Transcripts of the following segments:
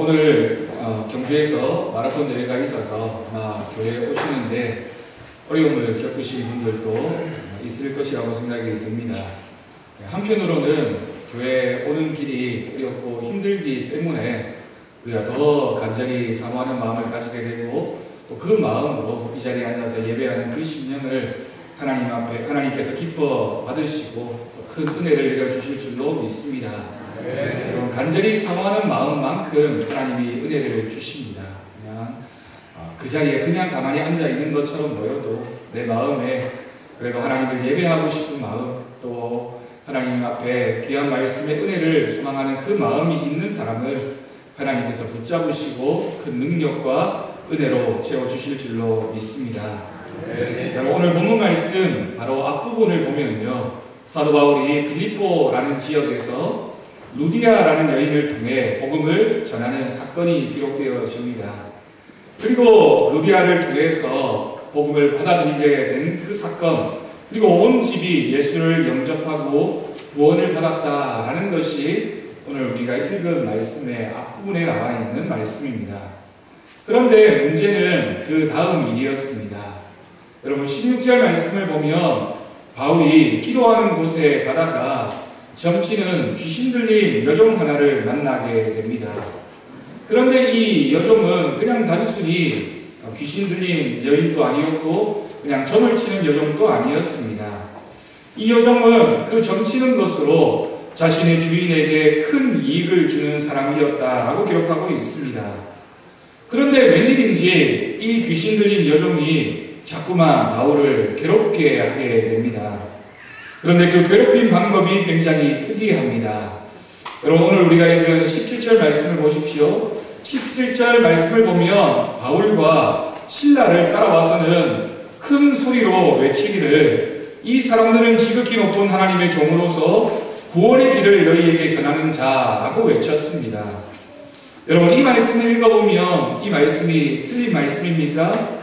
오늘 경주에서 마라톤 대회가 있어서 아마 교회에 오시는데 어려움을 겪으신 분들도 있을 것이라고 생각이 듭니다. 한편으로는 교회에 오는 길이 어렵고 힘들기 때문에 우리가 더 간절히 사모하는 마음을 가지게 되고 또 그 마음으로 이 자리에 앉아서 예배하는 그 심령을 하나님 앞에 하나님께서 기뻐 받으시고 큰 은혜를 내려주실 줄로 믿습니다. 여러분 간절히 사모하는 마음만큼 하나님이 은혜를 주십니다. 그냥 그 자리에 그냥 가만히 앉아 있는 것처럼 보여도 내 마음에 그래도 하나님을 예배하고 싶은 마음, 또 하나님 앞에 귀한 말씀의 은혜를 소망하는 그 마음이 있는 사람을 하나님께서 붙잡으시고 큰 능력과 은혜로 채워주실 줄로 믿습니다. 오늘 본문 말씀 바로 앞부분을 보면요, 사도 바울이 빌립보라는 지역에서 루디아라는 여인을 통해 복음을 전하는 사건이 기록되어집니다. 그리고 루디아를 통해서 복음을 받아들이게 된 그 사건, 그리고 온 집이 예수를 영접하고 구원을 받았다라는 것이 오늘 우리가 읽은 말씀의 앞부분에 나와 있는 말씀입니다. 그런데 문제는 그 다음 일이었습니다. 여러분 16절 말씀을 보면 바울이 기도하는 곳에 가다가 점치는 귀신 들린 여종 하나를 만나게 됩니다. 그런데 이 여종은 그냥 단순히 귀신 들린 여인도 아니었고 그냥 점을 치는 여종도 아니었습니다. 이 여종은 그 점치는 것으로 자신의 주인에게 큰 이익을 주는 사람이었다라고 기록하고 있습니다. 그런데 웬일인지 이 귀신 들린 여종이 자꾸만 바울을 괴롭게 하게 됩니다. 그런데 그 괴롭힌 방법이 굉장히 특이합니다. 여러분 오늘 우리가 읽은 17절 말씀을 보십시오. 17절 말씀을 보면 바울과 신라를 따라와서는 큰 소리로 외치기를 이 사람들은 지극히 높은 하나님의 종으로서 구원의 길을 너희에게 전하는 자라고 외쳤습니다. 여러분 이 말씀을 읽어보면 이 말씀이 틀린 말씀입니까?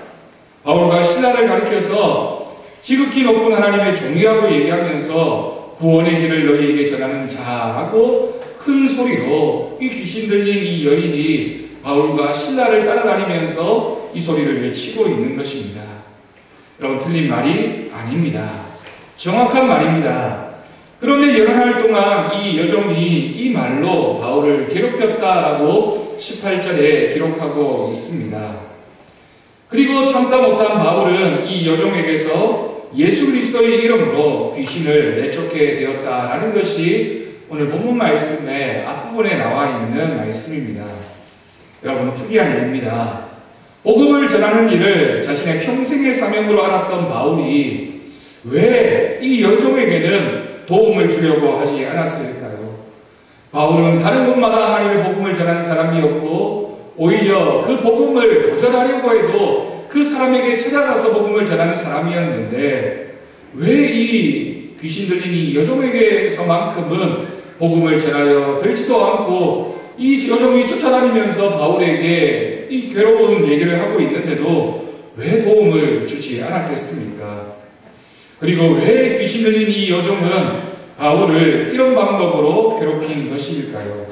바울과 신라를 가리켜서 지극히 높은 하나님의 종이라고 얘기하면서 구원의 길을 너희에게 전하는 자라고 큰 소리로 이 귀신 들린 이 여인이 바울과 신라를 따라다니면서 이 소리를 외치고 있는 것입니다. 여러분 틀린 말이 아닙니다. 정확한 말입니다. 그런데 여러 날 동안 이 여종이 이 말로 바울을 괴롭혔다라고 18절에 기록하고 있습니다. 그리고 참다 못한 바울은 이 여종에게서 예수 그리스도의 이름으로 귀신을 내쫓게 되었다라는 것이 오늘 본문 말씀의 앞부분에 나와 있는 말씀입니다. 여러분 특이한 일입니다. 복음을 전하는 일을 자신의 평생의 사명으로 알았던 바울이 왜 이 여종에게는 도움을 주려고 하지 않았을까요? 바울은 다른 곳마다 하나님의 복음을 전하는 사람이었고 오히려 그 복음을 거절하려고 해도 그 사람에게 찾아가서 복음을 전하는 사람이었는데 왜 이 귀신 들린 이 여종에게서만큼은 복음을 전하려 들지도 않고 이 여종이 쫓아다니면서 바울에게 이 괴로운 얘기를 하고 있는데도 왜 도움을 주지 않았겠습니까? 그리고 왜 귀신 들린 이 여종은 바울을 이런 방법으로 괴롭힌 것일까요?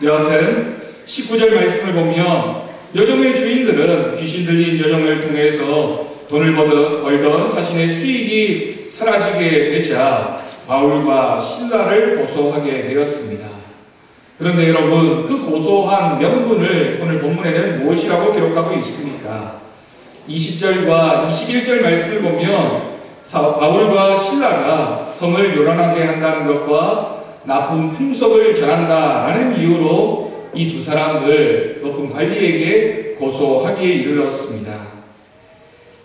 여하튼 19절 말씀을 보면 여종의 주인들은 귀신 들린 여종을 통해서 돈을 벌던 자신의 수익이 사라지게 되자 바울과 신라를 고소하게 되었습니다. 그런데 여러분 그 고소한 명분을 오늘 본문에는 무엇이라고 기록하고 있습니까? 20절과 21절 말씀을 보면 바울과 신라가 성을 요란하게 한다는 것과 나쁜 풍속을 전한다라는 이유로 이 두 사람을 높은 관리에게 고소하기에 이르렀습니다.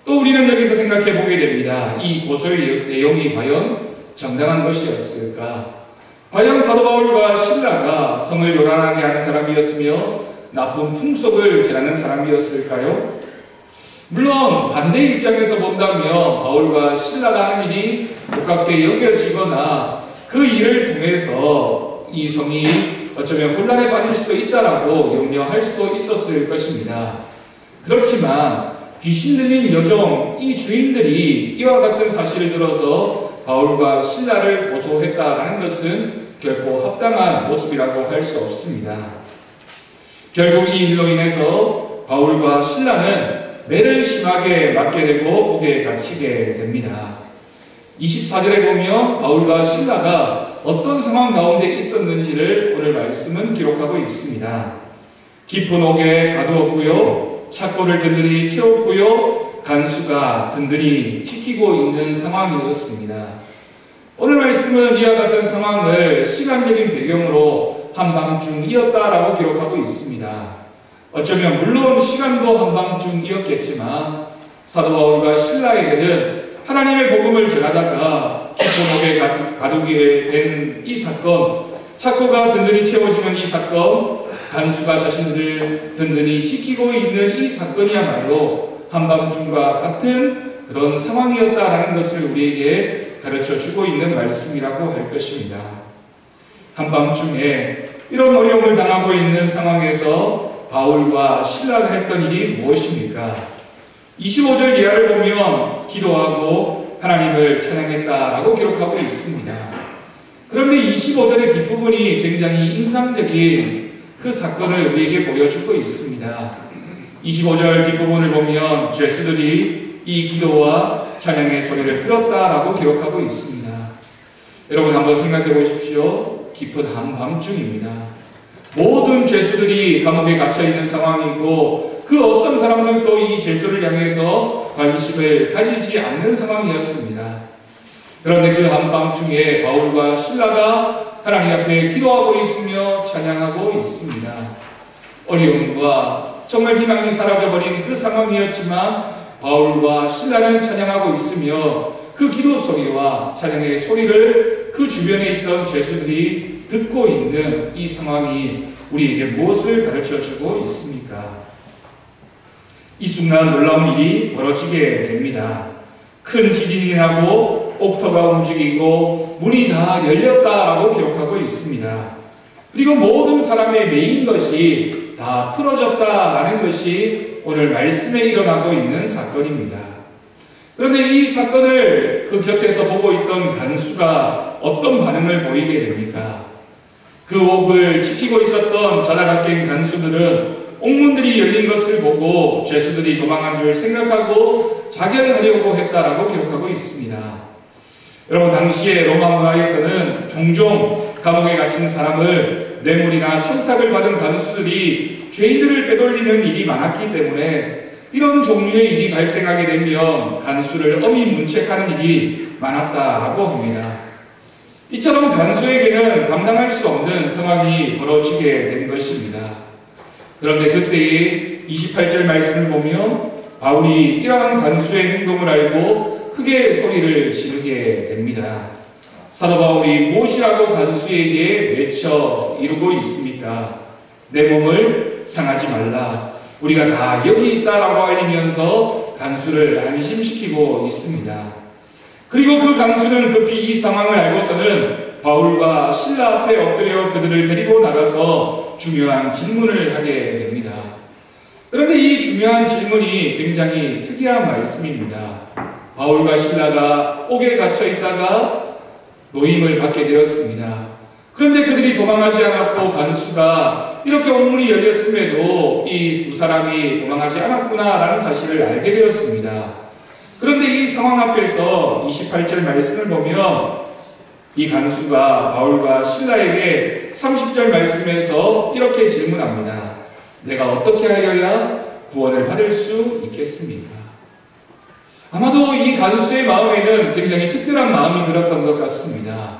또 우리는 여기서 생각해 보게 됩니다. 이 고소의 내용이 과연 정당한 것이었을까? 과연 사도 바울과 신라가 성을 요란하게 하는 사람이었으며 나쁜 풍속을 전하는 사람이었을까요? 물론 반대 입장에서 본다면 바울과 신라가 하는 일이 복잡하게 여겨지거나 그 일을 통해서 이 성이 어쩌면 혼란에 빠질 수도 있다라고 염려할 수도 있었을 것입니다. 그렇지만 귀신 들린 여종 이 주인들이 이와 같은 사실을 들어서 바울과 신라를 고소했다라는 것은 결코 합당한 모습이라고 할 수 없습니다. 결국 이 일로 인해서 바울과 실라는 매를 심하게 맞게 되고 옥에 갇히게 됩니다. 24절에 보면 바울과 실라가 어떤 상황 가운데 있었는지를 오늘 말씀은 기록하고 있습니다. 깊은 옥에 가두었고요, 착고를 든든히 채웠고요, 간수가 든든히 지키고 있는 상황이었습니다. 오늘 말씀은 이와 같은 상황을 시간적인 배경으로 한밤중이었다라고 기록하고 있습니다. 어쩌면 물론 시간도 한밤중이었겠지만 사도 바울과 실라에게는 하나님의 복음을 전하다가 깊은 옥에 가두게 된 이 사건, 착고가 든든히 채워지는 이 사건, 간수가 자신들을 든든히 지키고 있는 이 사건이야말로 한밤중과 같은 그런 상황이었다라는 것을 우리에게 가르쳐주고 있는 말씀이라고 할 것입니다. 한밤중에 이런 어려움을 당하고 있는 상황에서 바울과 실라가 했던 일이 무엇입니까? 25절 이하를 보면 기도하고 하나님을 찬양했다라고 기록하고 있습니다. 그런데 25절의 뒷부분이 굉장히 인상적인 그 사건을 우리에게 보여주고 있습니다. 25절 뒷부분을 보면 죄수들이 이 기도와 찬양의 소리를 들었다라고 기록하고 있습니다. 여러분 한번 생각해 보십시오. 깊은 한밤중입니다. 모든 죄수들이 감옥에 갇혀있는 상황이고 그 어떤 사람들도 이 죄수를 향해서 관심을 가지지 않는 상황이었습니다. 그런데 그 한밤중에 바울과 실라가 하나님 앞에 기도하고 있으며 찬양하고 있습니다. 어려움과 정말 희망이 사라져버린 그 상황이었지만 바울과 실라는 찬양하고 있으며 그 기도 소리와 찬양의 소리를 그 주변에 있던 죄수들이 듣고 있는 이 상황이 우리에게 무엇을 가르쳐주고 있습니까? 이 순간 놀라운 일이 벌어지게 됩니다. 큰 지진이 나고 옥터가 움직이고 문이 다 열렸다라고 기록하고 있습니다. 그리고 모든 사람의 메인 것이 다 풀어졌다라는 것이 오늘 말씀에 일어나고 있는 사건입니다. 그런데 이 사건을 그 곁에서 보고 있던 간수가 어떤 반응을 보이게 됩니까? 그 옥을 지키고 있었던 자다가 깬 간수들은 옥문들이 열린 것을 보고 죄수들이 도망한 줄 생각하고 자결하려고 했다라고 기록하고 있습니다. 여러분 당시에 로마 문화에서는 종종 감옥에 갇힌 사람을 뇌물이나 청탁을 받은 간수들이 죄인들을 빼돌리는 일이 많았기 때문에 이런 종류의 일이 발생하게 되면 간수를 엄히 문책하는 일이 많았다라고 합니다. 이처럼 간수에게는 감당할 수 없는 상황이 벌어지게 된 것입니다. 그런데 그때의 28절 말씀을 보면 바울이 이러한 간수의 행동을 알고 크게 소리를 지르게 됩니다. 사도 바울이 무엇이라고 간수에게 외쳐 이루고 있습니까? 내 몸을 상하지 말라. 우리가 다 여기 있다라고 알리면서 간수를 안심시키고 있습니다. 그리고 그 간수는 급히 이 상황을 알고서는 바울과 실라 앞에 엎드려 그들을 데리고 나가서 중요한 질문을 하게 됩니다. 그런데 이 중요한 질문이 굉장히 특이한 말씀입니다. 바울과 실라가 옥에 갇혀 있다가 노임을 받게 되었습니다. 그런데 그들이 도망하지 않았고 간수가 이렇게 옥문이 열렸음에도 이 두 사람이 도망하지 않았구나라는 사실을 알게 되었습니다. 그런데 이 상황 앞에서 28절 말씀을 보면 이 간수가 바울과 실라에게 30절 말씀에서 이렇게 질문합니다. 내가 어떻게 하여야 구원을 받을 수 있겠습니까? 아마도 이 간수의 마음에는 굉장히 특별한 마음이 들었던 것 같습니다.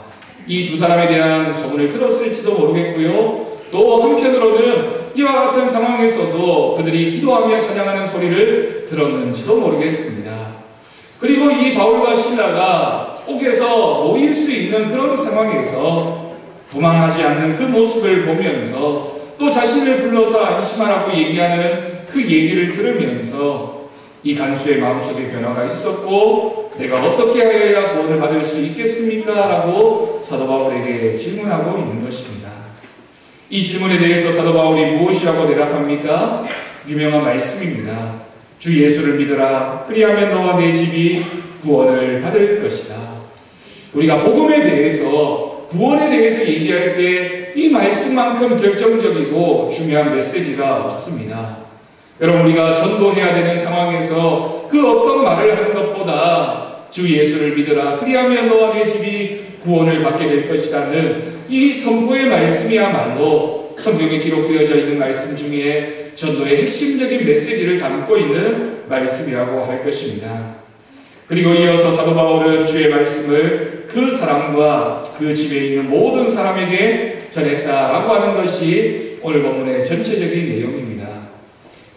이 두 사람에 대한 소문을 들었을지도 모르겠고요. 또 한편으로는 이와 같은 상황에서도 그들이 기도하며 찬양하는 소리를 들었는지도 모르겠습니다. 그리고 이 바울과 실라가 옥에서 모일 수 있는 그런 상황에서 도망하지 않는 그 모습을 보면서 또 자신을 불러서 안심하라고 얘기하는 그 얘기를 들으면서 이 간수의 마음속에 변화가 있었고 내가 어떻게 하여야 구원을 받을 수 있겠습니까? 라고 사도 바울에게 질문하고 있는 것입니다. 이 질문에 대해서 사도 바울이 무엇이라고 대답합니까? 유명한 말씀입니다. 주 예수를 믿으라. 그리하면 너와 내 집이 구원을 받을 것이다. 우리가 복음에 대해서 구원에 대해서 얘기할 때 이 말씀만큼 결정적이고 중요한 메시지가 없습니다. 여러분, 우리가 전도해야 되는 상황에서 그 어떤 말을 하는 것보다 주 예수를 믿으라 그리하면 너와 네 집이 구원을 받게 될 것이라는 이 선포의 말씀이야말로 성경에 기록되어져 있는 말씀 중에 전도의 핵심적인 메시지를 담고 있는 말씀이라고 할 것입니다. 그리고 이어서 사도 바울은 주의 말씀을 그 사람과 그 집에 있는 모든 사람에게 전했다라고 하는 것이 오늘 본문의 전체적인 내용입니다.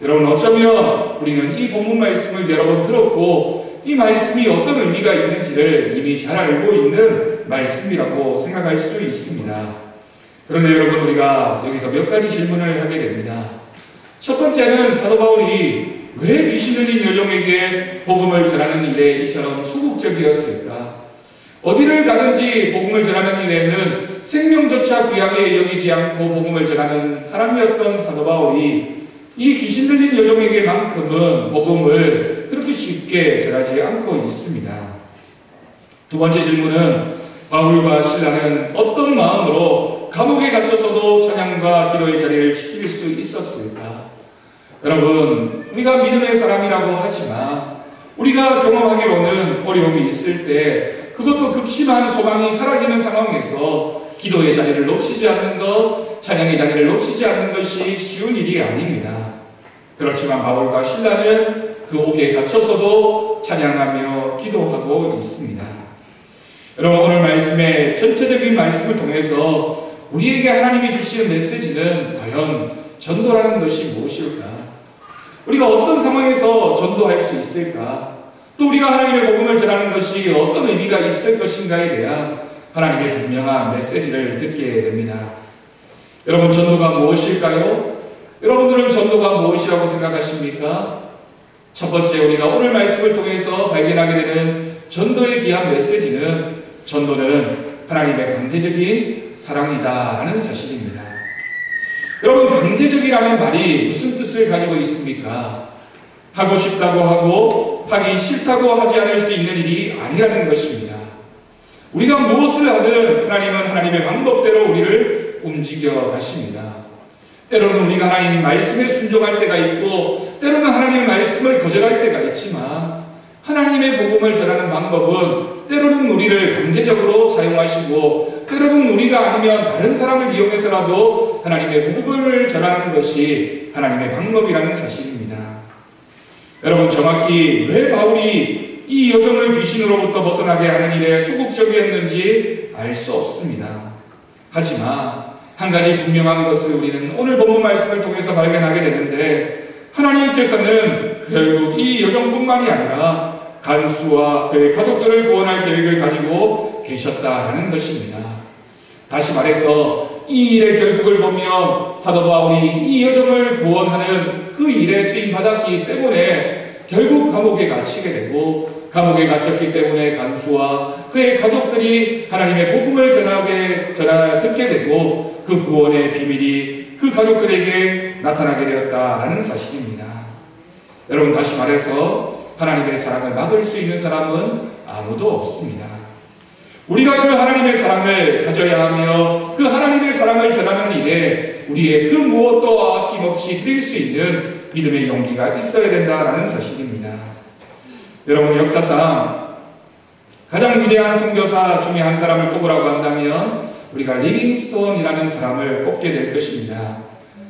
여러분, 어쩌면 우리는 이 본문 말씀을 여러 번 들었고 이 말씀이 어떤 의미가 있는지를 이미 잘 알고 있는 말씀이라고 생각할 수 있습니다. 그런데 여러분, 우리가 여기서 몇 가지 질문을 하게 됩니다. 첫 번째는 사도 바울이 왜 귀신 들린 여종에게 복음을 전하는 일에 이처럼 소극적이었을까? 어디를 가든지 복음을 전하는 일에는 생명조차 귀하게 여기지 않고 복음을 전하는 사람이었던 사도 바울이 이 귀신 들린 여종에게만큼은 복음을 그렇게 쉽게 전하지 않고 있습니다. 두 번째 질문은 바울과 실라는 어떤 마음으로 감옥에 갇혀서도 찬양과 기도의 자리를 지킬 수 있었을까? 여러분, 우리가 믿음의 사람이라고 하지만 우리가 경험하기로는 어려움이 있을 때 그것도 극심한 소망이 사라지는 상황에서 기도의 자리를 놓치지 않는 것, 찬양의 자리를 놓치지 않는 것이 쉬운 일이 아닙니다. 그렇지만 바울과 실라는 그 옥에 갇혀서도 찬양하며 기도하고 있습니다. 여러분, 오늘 말씀의 전체적인 말씀을 통해서 우리에게 하나님이 주시는 메시지는 과연 전도라는 것이 무엇일까? 우리가 어떤 상황에서 전도할 수 있을까? 또 우리가 하나님의 복음을 전하는 것이 어떤 의미가 있을 것인가에 대한 하나님의 분명한 메시지를 듣게 됩니다. 여러분, 전도가 무엇일까요? 여러분들은 전도가 무엇이라고 생각하십니까? 첫 번째, 우리가 오늘 말씀을 통해서 발견하게 되는 전도의 귀한 메시지는 전도는 하나님의 강제적인 사랑이다라는 사실입니다. 여러분, 강제적이라는 말이 무슨 뜻을 가지고 있습니까? 하고 싶다고 하고 하기 싫다고 하지 않을 수 있는 일이 아니라는 것입니다. 우리가 무엇을 하든 하나님은 하나님의 방법대로 우리를 움직여 가십니다. 때로는 우리가 하나님 말씀에 순종할 때가 있고 때로는 하나님의 말씀을 거절할 때가 있지만 하나님의 복음을 전하는 방법은 때로는 우리를 강제적으로 사용하시고 때로는 우리가 아니면 다른 사람을 이용해서라도 하나님의 복음을 전하는 것이 하나님의 방법이라는 사실입니다. 여러분, 정확히 왜 바울이 이 여종을 귀신으로부터 벗어나게 하는 일에 소극적이었는지 알 수 없습니다. 하지만 한 가지 분명한 것을 우리는 오늘 본문 말씀을 통해서 발견하게 되는데 하나님께서는 결국 이 여종뿐만이 아니라 간수와 그의 가족들을 구원할 계획을 가지고 계셨다라는 것입니다. 다시 말해서 이 일의 결국을 보며 사도 바울이 이 여종을 구원하는 그 일에 쓰임받았기 때문에 결국 감옥에 갇히게 되고 감옥에 갇혔기 때문에 간수와 그의 가족들이 하나님의 복음을 듣게 되고 그 구원의 비밀이 그 가족들에게 나타나게 되었다라는 사실입니다. 여러분, 다시 말해서 하나님의 사랑을 막을 수 있는 사람은 아무도 없습니다. 우리가 그 하나님의 사랑을 가져야 하며 그 하나님의 사랑을 전하는 일에 우리의 그 무엇도 아낌없이 드릴 수 있는 믿음의 용기가 있어야 된다라는 사실입니다. 여러분, 역사상 가장 위대한 선교사 중에 한 사람을 꼽으라고 한다면 우리가 리빙스톤이라는 사람을 꼽게 될 것입니다.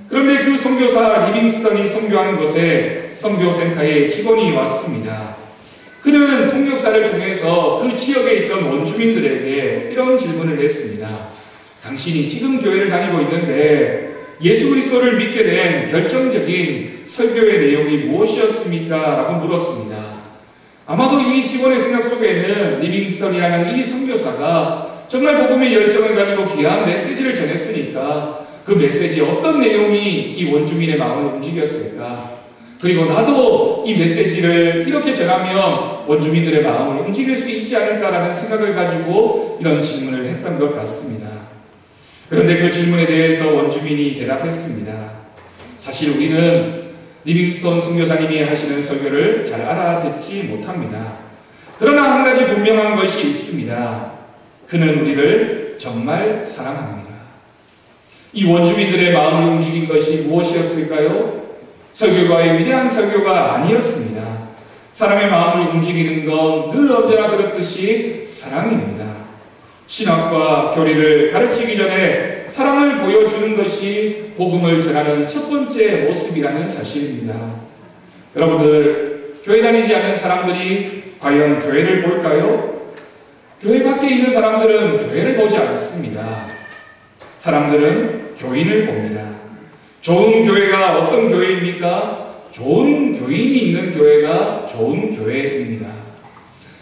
그런데 그 선교사 리빙스턴이 선교하는 곳에 선교센터에 직원이 왔습니다. 그는 통역사를 통해서 그 지역에 있던 원주민들에게 이런 질문을 했습니다. 당신이 지금 교회를 다니고 있는데 예수 그리스도를 믿게 된 결정적인 설교의 내용이 무엇이었습니까? 라고 물었습니다. 아마도 이 직원의 생각 속에는 리빙스턴이라는 이 선교사가 정말 복음의 열정을 가지고 귀한 메시지를 전했으니까 그 메시지의 어떤 내용이 이 원주민의 마음을 움직였을까? 그리고 나도 이 메시지를 이렇게 전하면 원주민들의 마음을 움직일 수 있지 않을까라는 생각을 가지고 이런 질문을 했던 것 같습니다. 그런데 그 질문에 대해서 원주민이 대답했습니다. 사실 우리는 리빙스톤 선교사님이 하시는 설교를 잘 알아듣지 못합니다. 그러나 한 가지 분명한 것이 있습니다. 그는 우리를 정말 사랑합니다. 이 원주민들의 마음을 움직인 것이 무엇이었을까요? 설교가의 위대한 설교가 아니었습니다. 사람의 마음을 움직이는 건 늘 언제나 그렇듯이 사랑입니다. 신학과 교리를 가르치기 전에 사랑을 보여주는 것이 복음을 전하는 첫 번째 모습이라는 사실입니다. 여러분들, 교회 다니지 않는 사람들이 과연 교회를 볼까요? 교회 밖에 있는 사람들은 교회를 보지 않습니다. 사람들은 교인을 봅니다. 좋은 교회가 어떤 교회입니까? 좋은 교인이 있는 교회가 좋은 교회입니다.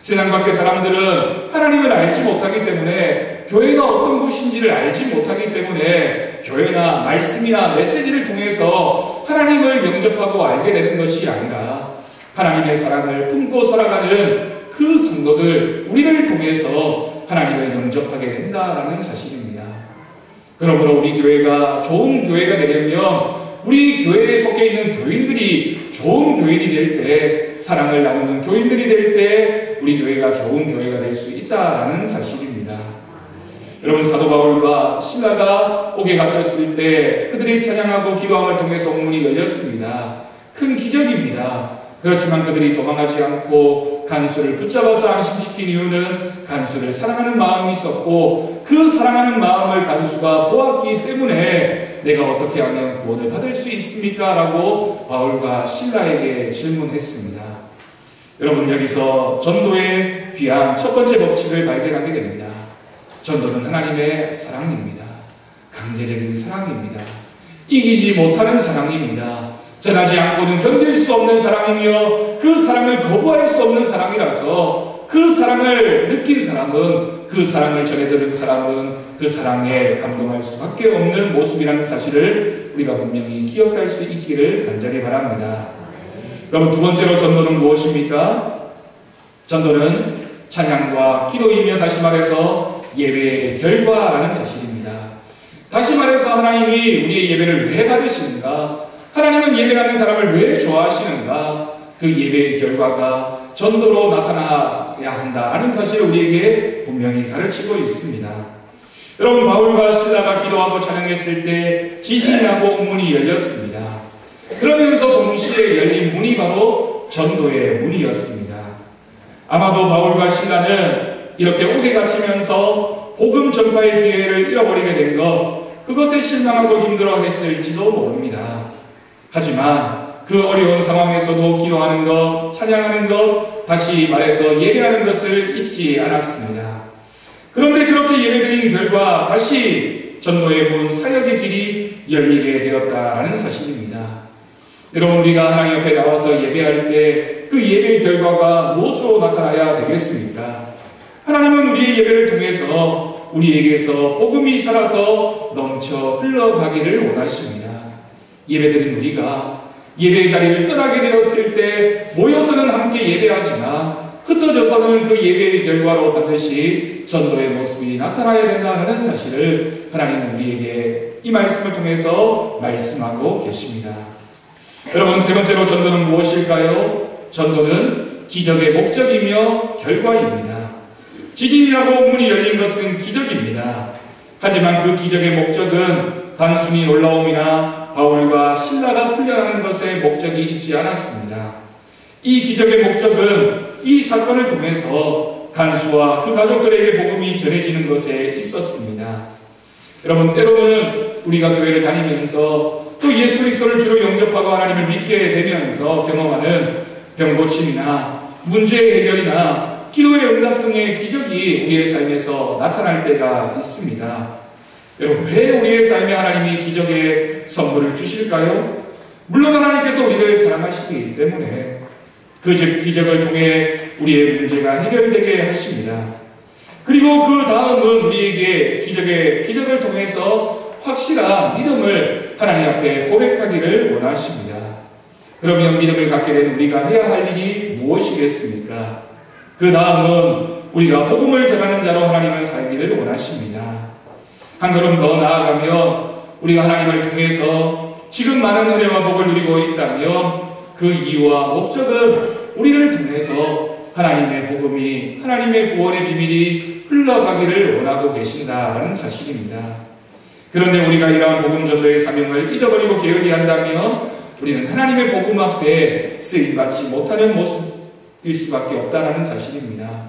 세상 밖의 사람들은 하나님을 알지 못하기 때문에, 교회가 어떤 곳인지를 알지 못하기 때문에 교회나 말씀이나 메시지를 통해서 하나님을 영접하고 알게 되는 것이 아니라 하나님의 사랑을 품고 살아가는 그 성도들, 우리를 통해서 하나님을 영접하게 된다는 사실입니다. 그러므로 우리 교회가 좋은 교회가 되려면 우리 교회에 속해 있는 교인들이 좋은 교인이 될 때, 사랑을 나누는 교인들이 될 때 우리 교회가 좋은 교회가 될 수 있다는 사실입니다. 여러분, 사도 바울과 신라가 옥에 갇혔을 때 그들이 찬양하고 기도함을 통해서 옥문이 열렸습니다. 큰 기적입니다. 그렇지만 그들이 도망하지 않고 간수를 붙잡아서 안심시킨 이유는 간수를 사랑하는 마음이 있었고, 그 사랑하는 마음을 간수가 보았기 때문에 내가 어떻게 하면 구원을 받을 수 있습니까? 라고 바울과 신라에게 질문했습니다. 여러분, 여기서 전도의 귀한 첫 번째 법칙을 발견하게 됩니다. 전도는 하나님의 사랑입니다. 강제적인 사랑입니다. 이기지 못하는 사랑입니다. 전하지 않고는 견딜 수 없는 사랑이며, 그 사랑을 거부할 수 없는 사랑이라서 그 사랑을 느낀 사람은, 그 사랑을 전해 들은 사람은 그 사랑에 감동할 수밖에 없는 모습이라는 사실을 우리가 분명히 기억할 수 있기를 간절히 바랍니다. 그럼 두 번째로 전도는 무엇입니까? 전도는 찬양과 기도이며, 다시 말해서 예배의 결과라는 사실입니다. 다시 말해서 하나님이 우리의 예배를 왜 받으시는가? 하나님은 예배하는 사람을 왜 좋아하시는가? 그 예배의 결과가 전도로 나타나야 한다는 사실을 우리에게 분명히 가르치고 있습니다. 여러분, 바울과 실라가 기도하고 찬양했을 때 지진이 나고 옥문이 열렸습니다. 그러면서 동시에 열린 문이 바로 전도의 문이었습니다. 아마도 바울과 실라는 이렇게 옥에 갇히면서 복음 전파의 기회를 잃어버리게 된 것, 그것에 실망하고 힘들어했을지도 모릅니다. 하지만 그 어려운 상황에서도 기도하는 것, 찬양하는 것, 다시 말해서 예배하는 것을 잊지 않았습니다. 그런데 그렇게 예배드린 결과 다시 전도의 문, 사역의 길이 열리게 되었다는 사실입니다. 여러분, 우리가 하나님 앞에 나와서 예배할 때 그 예배의 결과가 무엇으로 나타나야 되겠습니까? 하나님은 우리의 예배를 통해서 우리에게서 복음이 살아서 넘쳐 흘러가기를 원하십니다. 예배드린 우리가 예배의 자리를 떠나게 되었을 때 모여서는 함께 예배하지만 흩어져서는 그 예배의 결과로 반드시 전도의 모습이 나타나야 된다는 사실을 하나님은 우리에게 이 말씀을 통해서 말씀하고 계십니다. 여러분, 세 번째로 전도는 무엇일까요? 전도는 기적의 목적이며 결과입니다. 지진이 나고 옥문이 열린 것은 기적입니다. 하지만 그 기적의 목적은 단순히 놀라움이나 바울과 신라가 풀려나는 것에 목적이 있지 않았습니다. 이 기적의 목적은 이 사건을 통해서 간수와 그 가족들에게 복음이 전해지는 것에 있었습니다. 여러분, 때로는 우리가 교회를 다니면서 또 예수 그리스도를 주로 영접하고 하나님을 믿게 되면서 경험하는 병고침이나 문제 해결이나 기도의 응답 등의 기적이 우리의 삶에서 나타날 때가 있습니다. 여러분, 왜 우리의 삶에 하나님이 기적의 선물을 주실까요? 물론 하나님께서 우리를 사랑하시기 때문에 그 기적을 통해 우리의 문제가 해결되게 하십니다. 그리고 그 다음은 우리에게 기적을 통해서 확실한 믿음을 하나님 앞에 고백하기를 원하십니다. 그러면 믿음을 갖게 된 우리가 해야 할 일이 무엇이겠습니까? 그 다음은 우리가 복음을 전하는 자로 하나님을 살기를 원하십니다. 한 걸음 더 나아가면 우리가 하나님을 통해서 지금 많은 은혜와 복을 누리고 있다면 그 이유와 목적은 우리를 통해서 하나님의 복음이, 하나님의 구원의 비밀이 흘러가기를 원하고 계신다라는 사실입니다. 그런데 우리가 이러한 복음 전도의 사명을 잊어버리고 게을리 한다면 우리는 하나님의 복음 앞에 쓰임받지 못하는 모습일 수밖에 없다는 사실입니다.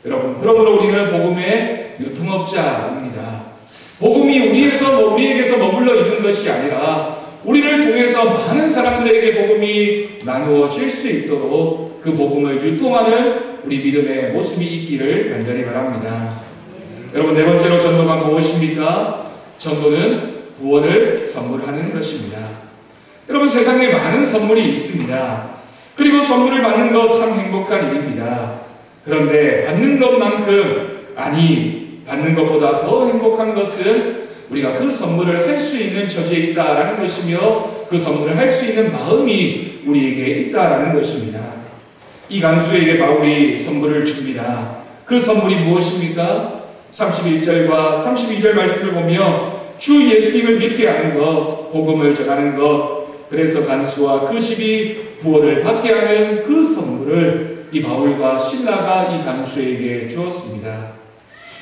여러분, 그러므로 우리는 복음의 유통업자입니다. 복음이 우리에게서 머물러 있는 것이 아니라 우리를 통해서 많은 사람들에게 복음이 나누어질 수 있도록 그 복음을 유통하는 우리 믿음의 모습이 있기를 간절히 바랍니다. 여러분, 네 번째로 전도가 무엇입니까? 전도는 구원을 선물하는 것입니다. 여러분, 세상에 많은 선물이 있습니다. 그리고 선물을 받는 것 참 행복한 일입니다. 그런데 받는 것보다 더 행복한 것은 우리가 그 선물을 할 수 있는 처지에 있다라는 것이며 그 선물을 할 수 있는 마음이 우리에게 있다라는 것입니다. 이 간수에게 바울이 선물을 줍니다. 그 선물이 무엇입니까? 31절과 32절 말씀을 보며 주 예수님을 믿게 하는 것, 복음을 전하는 것, 그래서 간수와 그 집이 구원을 받게 하는 그 선물을 이 바울과 실라가 이 간수에게 주었습니다.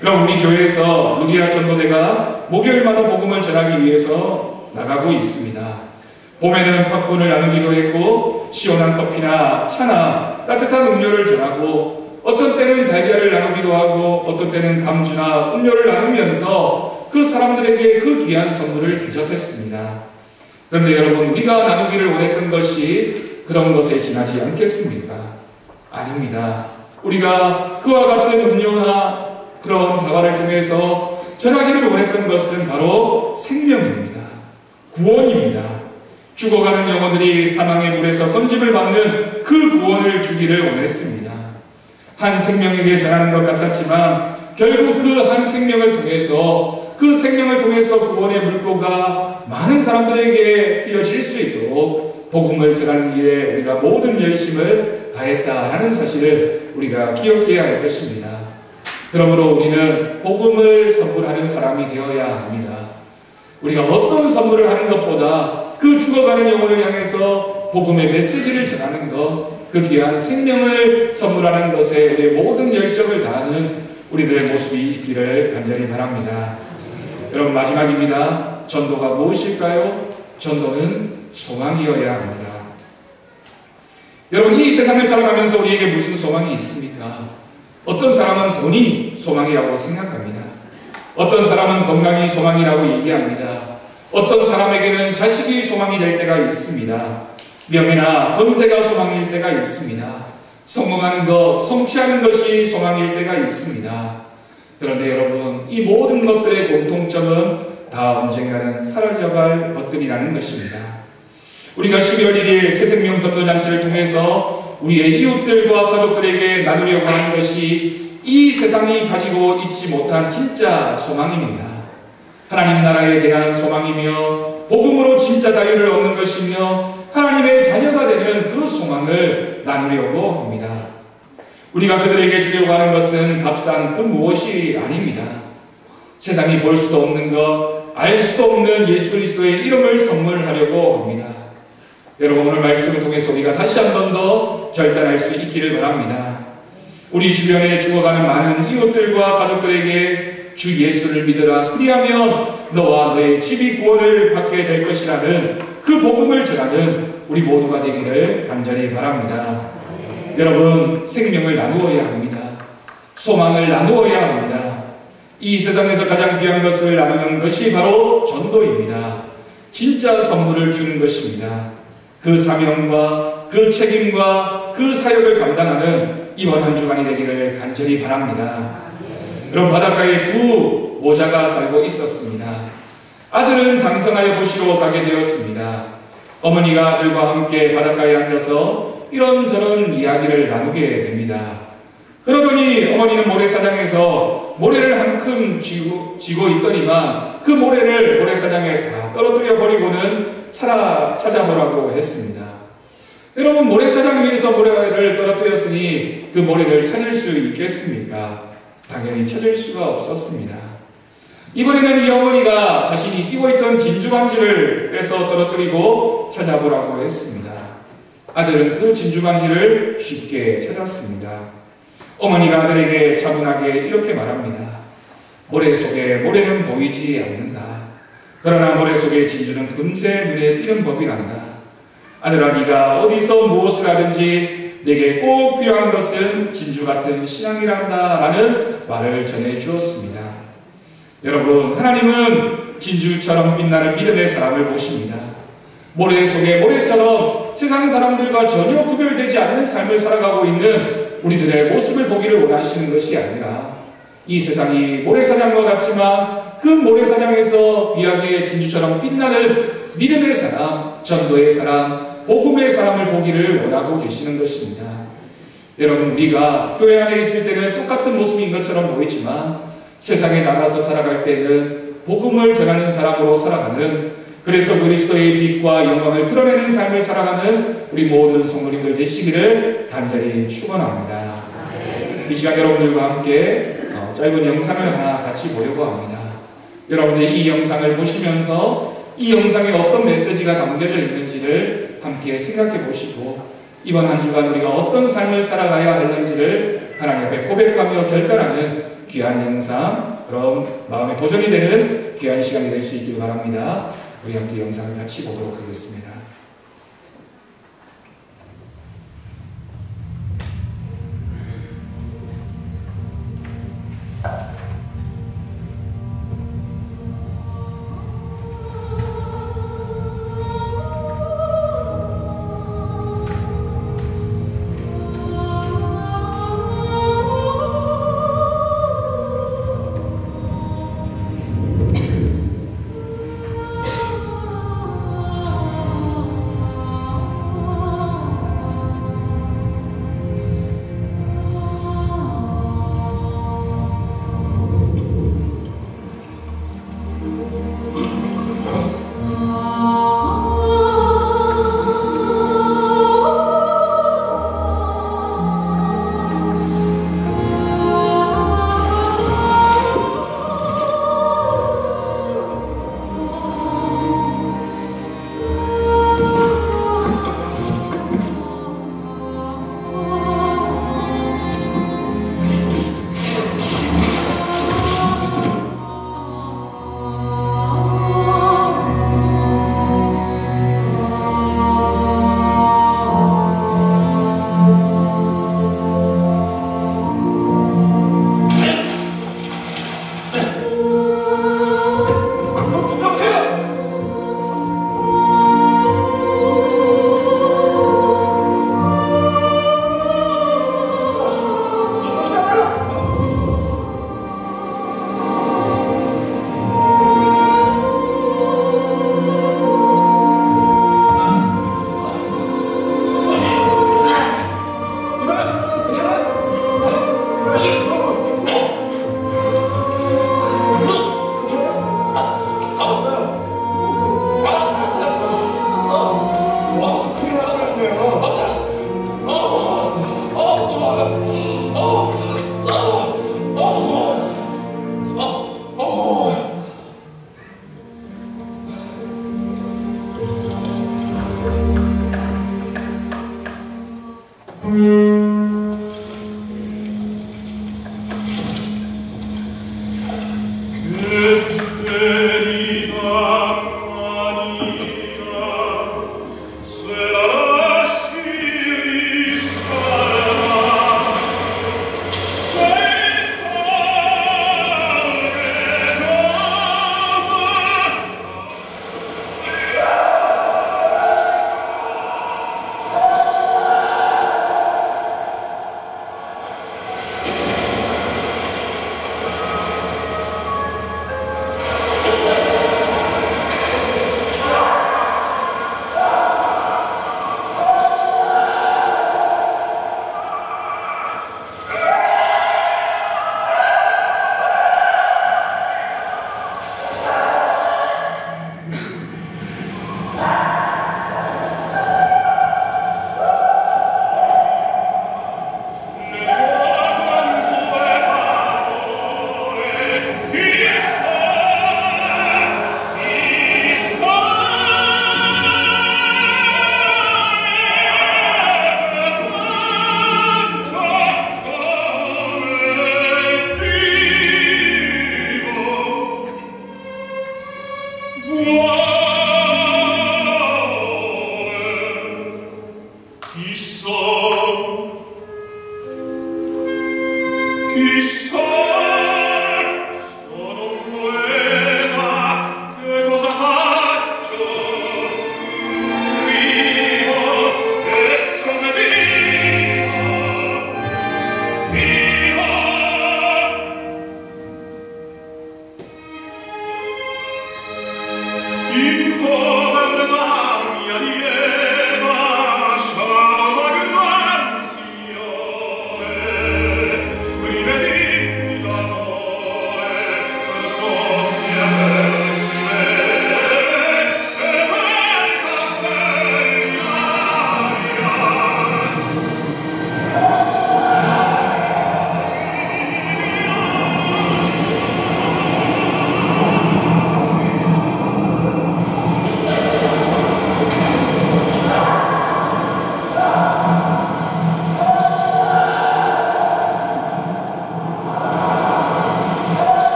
그럼 우리 교회에서 루디아 전도대가 목요일마다 복음을 전하기 위해서 나가고 있습니다. 봄에는 팝콘을 나누기도 했고 시원한 커피나 차나 따뜻한 음료를 전하고 어떤 때는 달걀을 나누기도 하고 어떤 때는 감주나 음료를 나누면서 그 사람들에게 그 귀한 선물을 대접했습니다. 그런데 여러분, 우리가 나누기를 원했던 것이 그런 것에 지나지 않겠습니까? 아닙니다. 우리가 그와 같은 음료나 그런 다과를 통해서 전하기를 원했던 것은 바로 생명입니다. 구원입니다. 죽어가는 영혼들이 사망의 물에서 건짐을 받는 그 구원을 주기를 원했습니다. 한 생명에게 전하는 것 같았지만 결국 그 한 생명을 통해서 구원의 물꼬가 많은 사람들에게 튀어질 수 있도록 복음을 전하는 일에 우리가 모든 열심을 다했다라는 사실을 우리가 기억해야 할 것입니다. 그러므로 우리는 복음을 선물하는 사람이 되어야 합니다. 우리가 어떤 선물을 하는 것보다 그 죽어가는 영혼을 향해서 복음의 메시지를 전하는 것, 그 귀한 생명을 선물하는 것에 우리의 모든 열정을 다하는 우리들의 모습이 있기를 간절히 바랍니다. 여러분, 마지막입니다. 전도가 무엇일까요? 전도는 소망이어야 합니다. 여러분, 이 세상을 살아가면서 우리에게 무슨 소망이 있습니까? 어떤 사람은 돈이 소망이라고 생각합니다. 어떤 사람은 건강이 소망이라고 얘기합니다. 어떤 사람에게는 자식이 소망이 될 때가 있습니다. 명예나 권세가 소망일 때가 있습니다. 성공하는 것, 성취하는 것이 소망일 때가 있습니다. 그런데 여러분, 이 모든 것들의 공통점은 다 언젠가는 사라져갈 것들이라는 것입니다. 우리가 12월 1일 새생명 전도잔치를 통해서 우리의 이웃들과 가족들에게 나누려고 하는 것이 이 세상이 가지고 있지 못한 진짜 소망입니다. 하나님 나라에 대한 소망이며 복음으로 진짜 자유를 얻는 것이며 하나님의 자녀가 되는 그 소망을 나누려고 합니다. 우리가 그들에게 주려고 하는 것은 값싼 그 무엇이 아닙니다. 세상이 볼 수도 없는 것, 알 수도 없는 예수 그리스도의 이름을 선물하려고 합니다. 여러분, 오늘 말씀을 통해서 우리가 다시 한 번 더 결단할 수 있기를 바랍니다. 우리 주변에 죽어가는 많은 이웃들과 가족들에게 주 예수를 믿으라, 그리하면 너와 너의 집이 구원을 받게 될 것이라는 그 복음을 전하는 우리 모두가 되기를 간절히 바랍니다. 여러분, 생명을 나누어야 합니다. 소망을 나누어야 합니다. 이 세상에서 가장 귀한 것을 나누는 것이 바로 전도입니다. 진짜 선물을 주는 것입니다. 그 사명과 그 책임과 그 사역을 감당하는 이번 한 주간이 되기를 간절히 바랍니다. 여러분, 바닷가에 두 모자가 살고 있었습니다. 아들은 장성하여 도시로 가게 되었습니다. 어머니가 아들과 함께 바닷가에 앉아서 이런저런 이야기를 나누게 됩니다. 그러더니 어머니는 모래사장에서 모래를 한 큼 쥐고 있더니만 그 모래를 모래사장에 다 떨어뜨려 버리고는 찾아보라고 했습니다. 여러분, 모래사장 위에서 모래를 떨어뜨렸으니 그 모래를 찾을 수 있겠습니까? 당연히 찾을 수가 없었습니다. 이번에는 이 어머니가 자신이 끼고 있던 진주 반지를 빼서 떨어뜨리고 찾아보라고 했습니다. 아들은 그 진주 반지를 쉽게 찾았습니다. 어머니가 아들에게 차분하게 이렇게 말합니다. 모래 속에 모래는 보이지 않는다. 그러나 모래 속의 진주는 금세 눈에 띄는 법이란다. 아들아, 네가 어디서 무엇을 하든지 내게 꼭 필요한 것은 진주 같은 신앙이란다 라는 말을 전해주었습니다. 여러분, 하나님은 진주처럼 빛나는 믿음의 사람을 보십니다. 모래 속의 모래처럼 세상 사람들과 전혀 구별되지 않는 삶을 살아가고 있는 우리들의 모습을 보기를 원하시는 것이 아니라 이 세상이 모래사장과 같지만 그 모래사장에서 귀하게 진주처럼 빛나는 믿음의 사람, 전도의 사람, 복음의 사람을 보기를 원하고 계시는 것입니다. 여러분, 우리가 교회 안에 있을 때는 똑같은 모습인 것처럼 보이지만 세상에 나가서 살아갈 때는 복음을 전하는 사람으로 살아가는, 그래서 그리스도의 빛과 영광을 드러내는 삶을 살아가는 우리 모든 성도님들 되시기를 간절히 축원합니다. 이 시간 여러분들과 함께 짧은 영상을 하나 같이 보려고 합니다. 여러분들 이 영상을 보시면서 이 영상에 어떤 메시지가 담겨져 있는지를 함께 생각해 보시고 이번 한 주간 우리가 어떤 삶을 살아가야 하는지를 하나님 앞에 고백하며 결단하는 귀한 영상, 그럼 마음에 도전이 되는 귀한 시간이 될 수 있길 바랍니다. 우리 함께 영상을 같이 보도록 하겠습니다.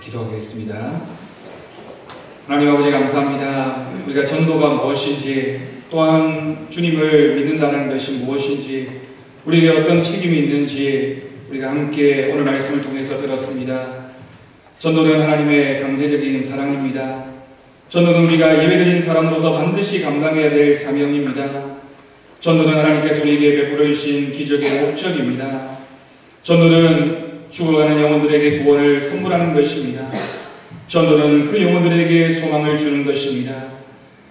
기도하겠습니다. 하나님 아버지 감사합니다. 우리가 전도가 무엇인지, 또한 주님을 믿는다는 것이 무엇인지, 우리에게 어떤 책임이 있는지 우리가 함께 오늘 말씀을 통해서 들었습니다. 전도는 하나님의 강제적인 사랑입니다. 전도는 우리가 예배드린 사람으로서 반드시 감당해야 될 사명입니다. 전도는 하나님께서 우리에게 베풀어 주신 기적의 목적입니다. 전도는 죽어가는 영혼들에게 구원을 선물하는 것입니다. 전도는 그 영혼들에게 소망을 주는 것입니다.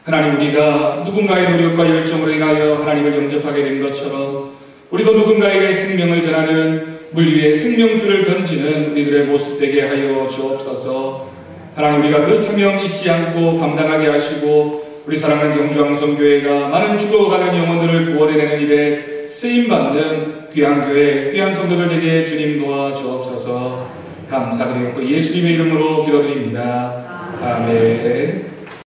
하나님, 우리가 누군가의 노력과 열정으로 인하여 하나님을 영접하게 된 것처럼 우리도 누군가에게 생명을 전하는 물 위에 생명줄을 던지는 우리들의 모습 되게 하여 주옵소서. 하나님, 우리가 그 사명 잊지 않고 감당하게 하시고 우리 사랑하는 경주항성교회가 많은 죽어가는 영혼들을 구원해내는 일에 쓰임받는 귀한 교회, 귀한 성도들 되게 주님 도와 주옵소서. 감사드리고 예수님의 이름으로 기도드립니다. 아멘.